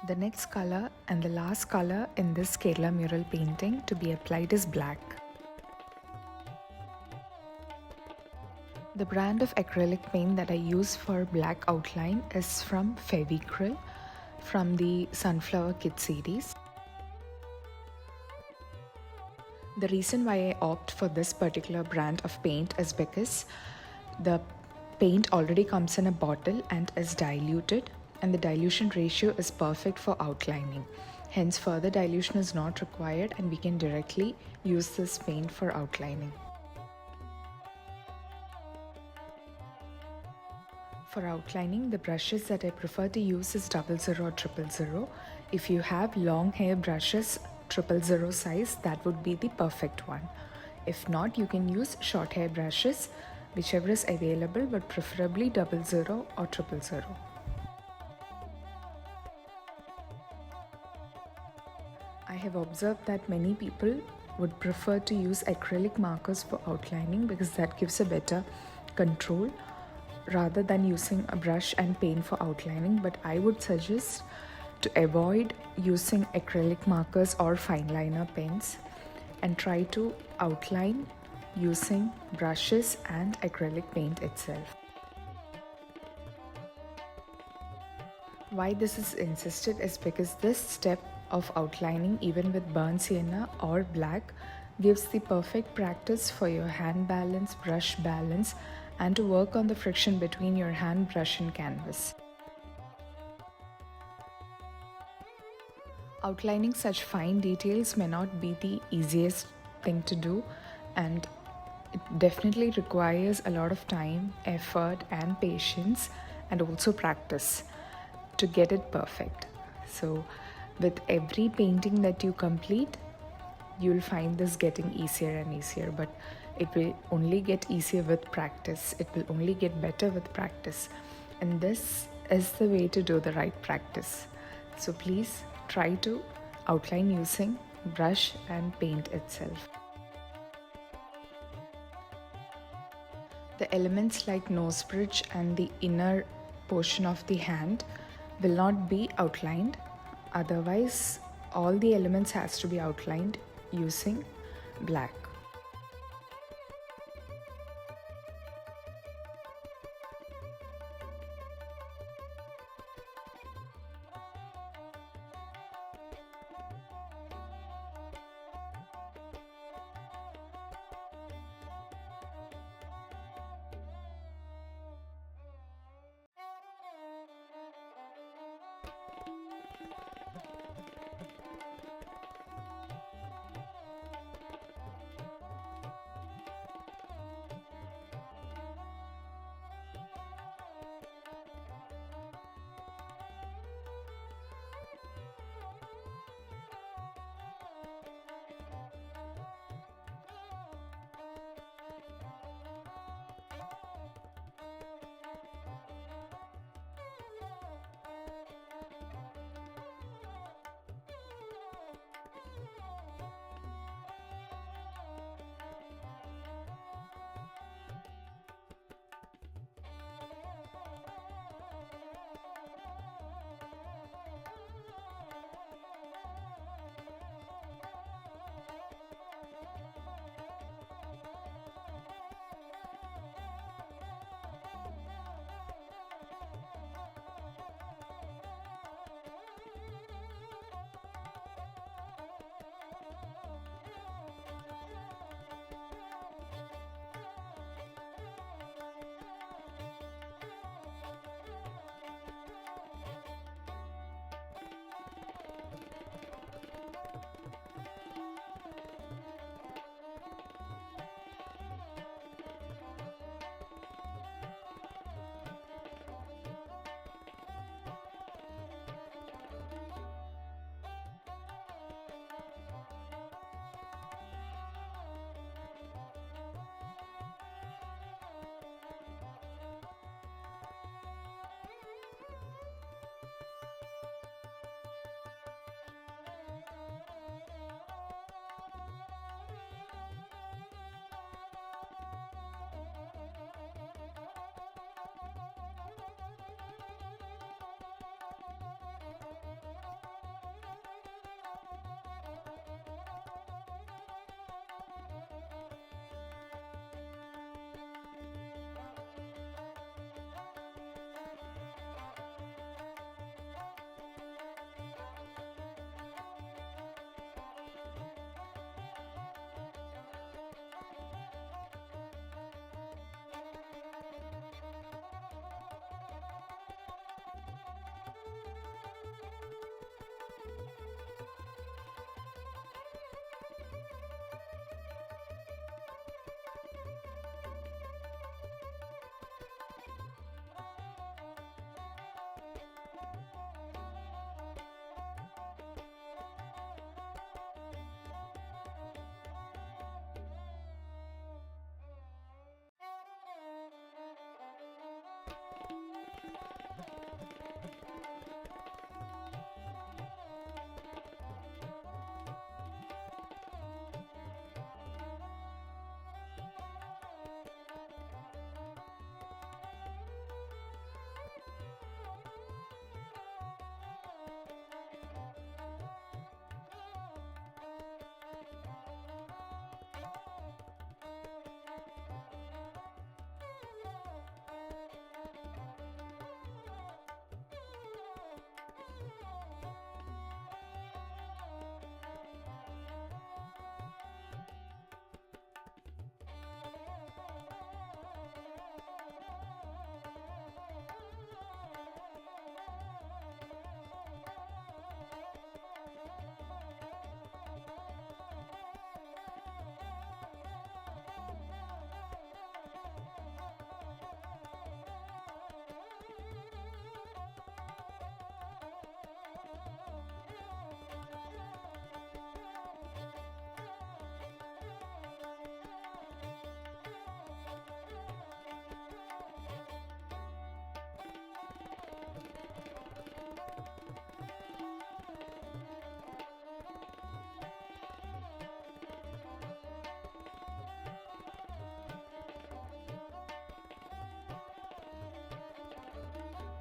The next color and the last color in this Kerala mural painting to be applied is black. The brand of acrylic paint that I use for black outline is from Fevicryl from the Sunflower Kit series. The reason why I opt for this particular brand of paint is because the paint already comes in a bottle and is diluted, and the dilution ratio is perfect for outlining. Hence, further dilution is not required and we can directly use this paint for outlining. For outlining, the brushes that I prefer to use is 00 or 000. If you have long hair brushes 000 size, that would be the perfect one. If not, you can use short hair brushes, whichever is available, but preferably 00 or 000. I have observed that many people would prefer to use acrylic markers for outlining because that gives a better control rather than using a brush and paint for outlining, but I would suggest to avoid using acrylic markers or fine liner pens and try to outline using brushes and acrylic paint itself. Why this is insisted is because this step of outlining, even with burnt sienna or black, gives the perfect practice for your hand balance, brush balance, and to work on the friction between your hand, brush and canvas. Outlining such fine details may not be the easiest thing to do, and it definitely requires a lot of time, effort and patience, and also practice to get it perfect. So with every painting that you complete, you'll find this getting easier and easier, but it will only get easier with practice. It will only get better with practice, and this is the way to do the right practice. So please try to outline using brush and paint itself. The elements like nose bridge and the inner portion of the hand will not be outlined. Otherwise, all the elements has to be outlined using black.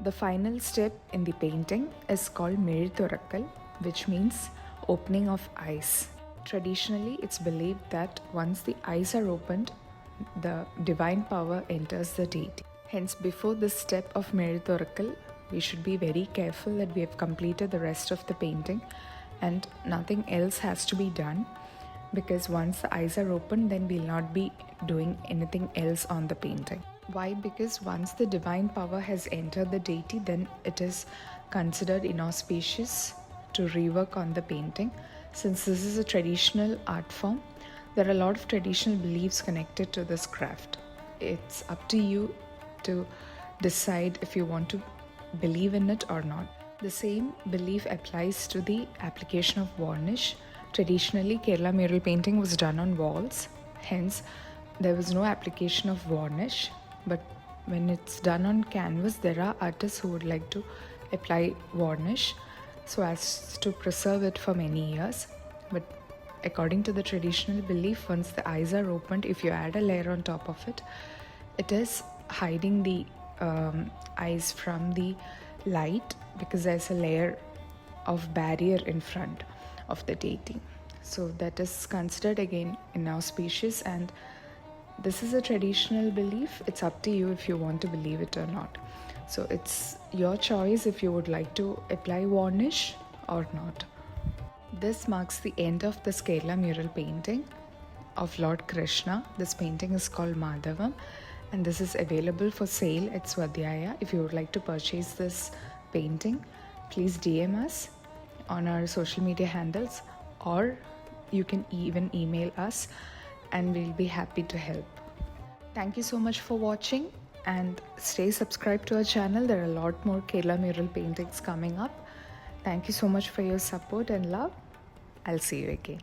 The final step in the painting is called Mizhithurakkal, which means opening of eyes. Traditionally, it's believed that once the eyes are opened, the divine power enters the deity. Hence, before this step of Mizhithurakkal, we should be very careful that we have completed the rest of the painting and nothing else has to be done, because once the eyes are open, then we'll not be doing anything else on the painting. Why? Because once the divine power has entered the deity, then it is considered inauspicious to rework on the painting. Since this is a traditional art form, there are a lot of traditional beliefs connected to this craft. It's up to you to decide if you want to believe in it or not. The same belief applies to the application of varnish. Traditionally, Kerala mural painting was done on walls, hence, there was no application of varnish. But when it's done on canvas, there are artists who would like to apply varnish so as to preserve it for many years. But according to the traditional belief, once the eyes are opened, if you add a layer on top of it, it is hiding the eyes from the light, because there's a layer of barrier in front of the deity. So that is considered again inauspicious, and this is a traditional belief. It's up to you if you want to believe it or not. So it's your choice if you would like to apply varnish or not. This marks the end of this Kerala mural painting of Lord Krishna. This painting is called Madhavam, and this is available for sale at Swadhyaya. If you would like to purchase this painting, please DM us on our social media handles, or you can even email us and we'll be happy to help. Thank you so much for watching, and stay subscribed to our channel. There are a lot more Kerala mural paintings coming up. Thank you so much for your support and love. I'll see you again.